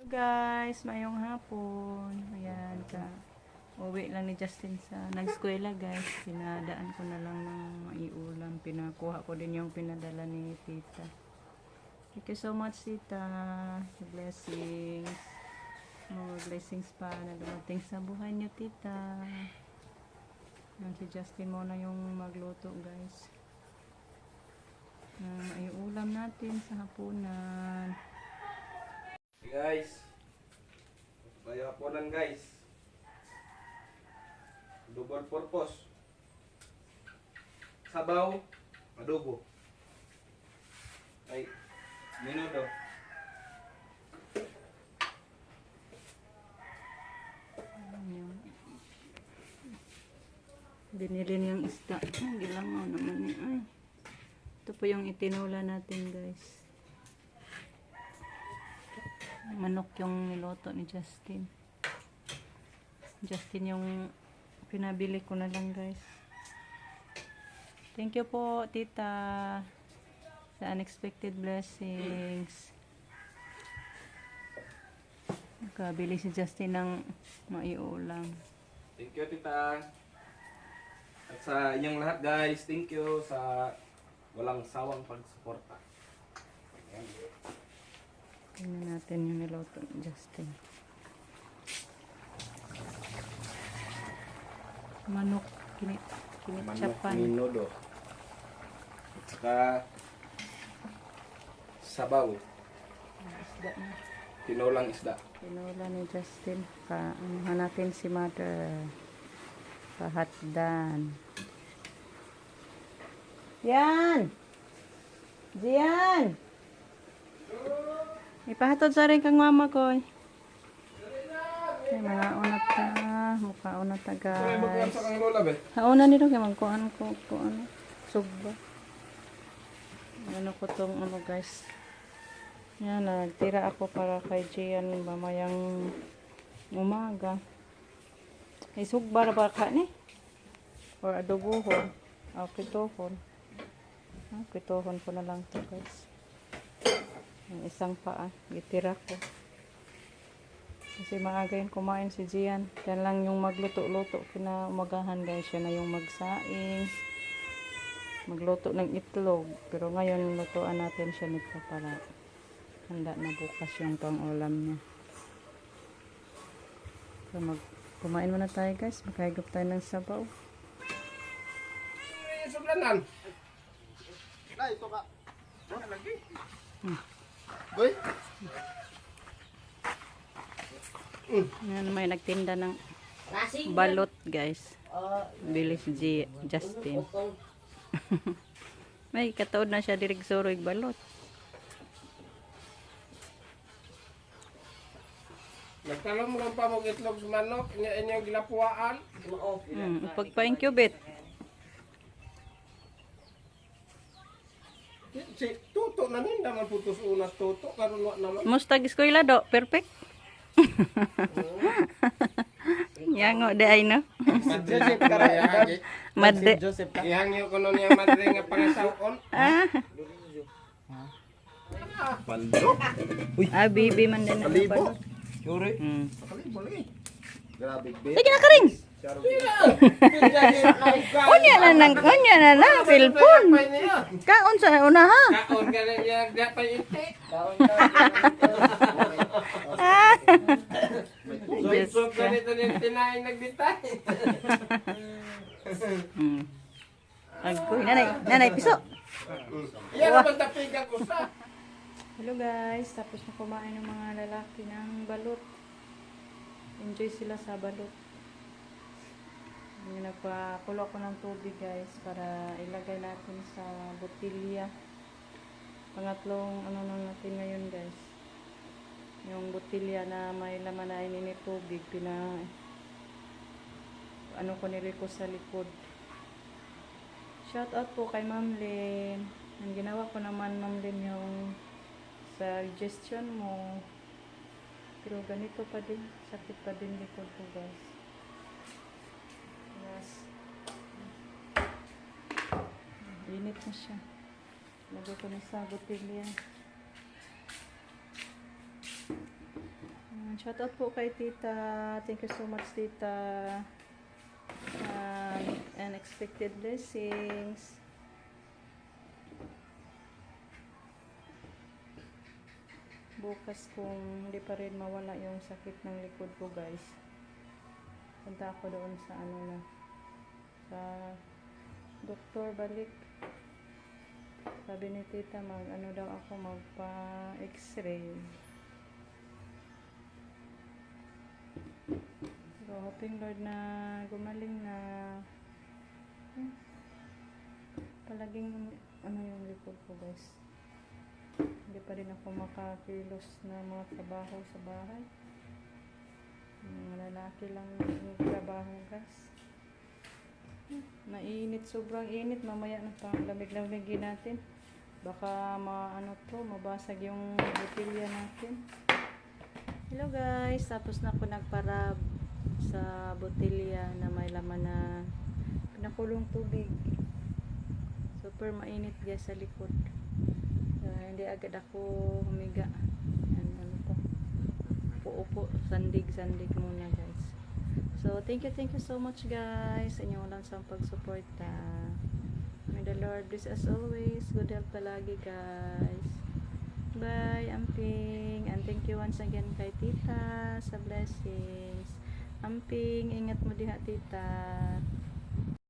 Guys, mayong hapon. Ayan ka. Uwi lang ni Justin sa nag-eskwela guys. Pinadaan ko na lang ng maiulam. Pinakuha ko din yung pinadala ni tita. Thank you so much tita. Blessings. More blessings pa na dumating sa buhay niyo tita. Yan si Justin muna yung magluto guys. Maiulam natin sa hapunan. Guys, tayo hapunan guys. Double purpose. Sabaw, adobo. Ay, minudo. Binili niyang isda. Hindi lang mo naman niya. Ay. Ito po yung itinula natin guys. Manok yung niloto ni Justin. Justin yung pinabili ko na lang guys. Thank you po tita sa unexpected blessings. Nakabili si Justin ng maiulam. Thank you tita. At sa inyong lahat guys, thank you sa walang sawang pagsuporta. Ayan. Tingnan natin yung niloto ni Justin. Manok Manok kinitsapan. minudo. At saka sabaw, Isda na. tinolang isda. Tinula ni Justin. Hanapin si mother. Pahatdan. Yan! Diyan! Ipahatod sa rin kang mama ko. Okay, mga unat ta. Mukha unat ta Ay, magkuhan guys. sa kang lola be. Hauna nito kay magkuhan ko ano. Sugba. Ano ko tong ano guys. Yan, nagtira ako para kay Gian mamayang umaga. Ay sugba ra ba ka ni? Or adobohon. Pitohon. Pitohon ko na lang to guys. Yung isang paa, itira ko. Kasi maaga yun kumain si Gian. Yan lang yung magluto-luto kinaumagahan guys. Siya na yung magsaing. Magluto ng itlog. Pero ngayon lutuan natin siya nito para handa na bukas yung pang-ulam niya. So kumain muna tayo guys. Makahigop tayo ng sabaw. Suglanan. Nay, ito ka. Ano lagi? Boy. Yan, may nagtinda ng balot guys. Bili si Justin. May kataod na siya dirig suroy balot. Nagtalong mo lang pa mo itlog sa manok, inyong gilapuaan. Pagpa-incubate. Si tuto na ninda man putos unas tuto karon wa naman. Mustag eskwela do, perfect. Yango de ay no. Joseph karaya. Madde. Joseph ka. Ihangyo ko no niya madre nga pangasawon. Pando. Bibi man din ang Kalibo. balot. Yuri. Mm. Kalibo lagi. Grabe be. Sige na karing. Onya na na cellphone. Kaon sa una ha. Kaon ka na niya dapay ite. So ganito ni tinaing nagbitay. Agoy, nanay piso. Yan naman tapigan ko sa. Hello guys, tapos na kumain ng mga lalaki ng balot. Enjoy sila sa balot. Nagpakulo ko ng tubig guys para ilagay natin sa botilya. Pangatlong ano na natin ngayon guys. Yung botilya na may laman na ini tubig ano ko niliko sa likod. Shout out po kay Ma'am Lynn. Ang ginawa ko naman Ma'am Lynn yung suggestion mo. Pero ganito pa din, sakit pa din likod ko guys. Yes. Init na siya. Lagay ko na sa botilya. Shoutout po kay tita. Thank you so much, tita. Unexpected blessings. Bukas kung hindi pa rin mawala yung sakit ng likod ko, guys, punta ako doon sa ano na, sa doktor balik. Sabi ni tita mag ano daw ako, magpa x-ray. So hoping Lord na gumaling na. Palaging ano yung likod ko, guys. Hindi pa rin ako makakilos na mga trabaho sa bahay. Mga lalaki lang yung trabaho, guys. Mainit, sobrang init. Mamaya na pang lamig-lamigin natin. Baka mabasag yung botilya natin. Hello guys, tapos na ako nagparab sa botilya na may laman na pinakulong tubig. Super mainit guys sa likod. Hindi agad ako humiga. Yan, upo, sandig muna, guys. So thank you so much, guys, sa inyong walang sawang pagsuporta. May the Lord bless as always. Good health palagi, guys. Bye, Amping. And thank you once again kay tita sa blessings. Amping, ingat mo diha, tita.